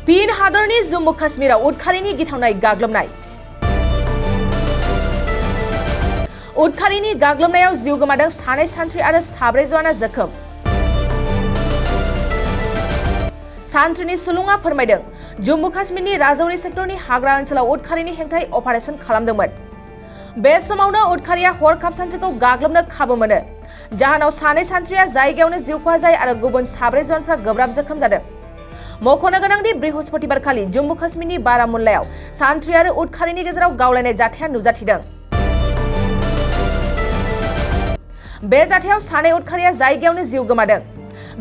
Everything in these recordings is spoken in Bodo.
फिन हादरनि जम्मू काश्मीराव उदखारिनि गिथावनाय गाग्लोबनाय उदखारिनि गाग्लोबनायाव जिउ गोमादों सानै सान्थ्रि आरो साब्रै जवाना जोखोम सान्थ्रिनि सुलुङा फोरमायदों जम्मू काश्मीरनि राजौरी सेक्टरनि हाग्रा ओनसोलाव उदखारिनि हेंथायै अपारेशन खालामदोंमोन बे समावनो उदखारिया हरखाब सान्थ्रिखौ गाग्लोबनो खाबु मोनो जाहोनाव सानै सान्थ्रिया जायगायावनो जिउ खहा जायो आरो गुबुन साब्रै जवानफ्रा गोब्राब जोखोम जादों मख'नो गोनांदि बृहस्पतिबारखालि जम्मू काश्मीरनि बारामुल्लायाव सान्थ्रि आरो उदखारिनि गेजेराव गावलायनाय जाथाया नुजाथिदों बे जाथायाव सानै उदखारिया जायगायावनो जिउ गोमादों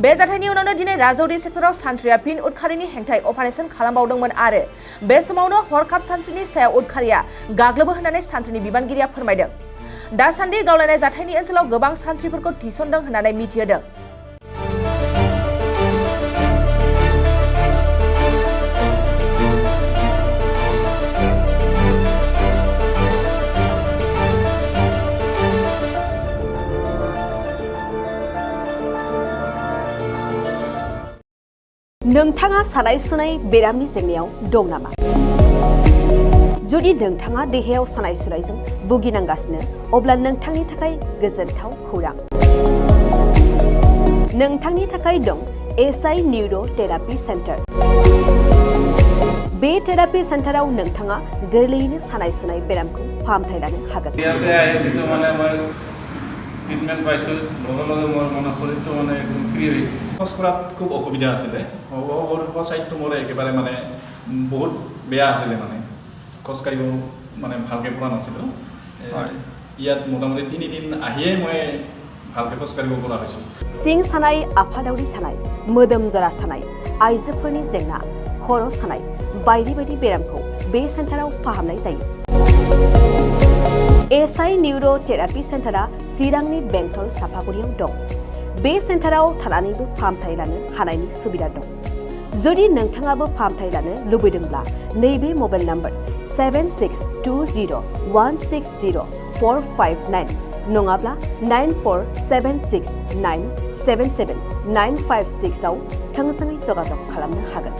बे जाथायनि उनावनो दिनै राजौरी सेक्टराव सान्थ्रिया फिन उदखारिनि हेंथायै अपारेशन खालामबावदोंमोन आरो बे समावनो हरखाब सान्थ्रिनि सायाव उदखारिया गाग्लोबो होननानै सान्थ्रिनि बिबानगिरिया फोरमायदों दासान्दि गावलायनाय जाथायनि ओनसोलाव गोबां सान्थ्रिफोरखौ थिसनदों होननानै मिथिहोदों नोंथाङा सानाय सुनाय बेरामनि जेंनायाव दं नामा? जुदि नोंथाङा देहायाव सानाय सुनायजों भुगिनांगासिनो अब्ला नोंथांनि थाखाय गोजोनथाव खौरां नोंथांनि थाखाय दं एसआइ निउर' थेरापि सेन्टार बे थेरापि सेन्टाराव नोंथाङा गोरलैयैनो सानाय सुनाय बेरामखौ फाहामथाय लानो हागोन ট্ৰিটমেণ্ট পাইছোঁ লগে লগে মোৰ মানে শৰীৰটো মানে একদম ফ্ৰী হৈ গৈছে খোজ কঢ়াত খুব অসুবিধা আছিলে চাইডটো মোৰ একেবাৰে মানে বহুত বেয়া আছিলে মানে খোজকাঢ়িব মানে ভালকৈ পৰা নাছিলোঁ ইয়াত মোটামুটি 3 দিন আহিয়ে মই ভালকৈ খোজকাঢ়িব পৰা হৈছোঁ सिं सानाय आफादावरि सानाय मोदोम जरा सानाय आइजोफोरनि जेंना खर' सानाय बायदि बायदि बेरामखौ बे सेन्टाराव फाहामनाय जायो एसआइ निउर' थेरापि सेन्टारा चिरांनि बेंटल सापागुरियाव दं बे सेन्टाराव थानानैबो फाहामथाय लानो हानायनि सुबिदा दं जुदि नोंथाङाबो फाहामथाय लानो लुबैदोंब्ला नैबे मबाइल नम्बर 7620160459 नङाब्ला 9476977956 आव थोंजोङै जगाजग खालामनो हागोन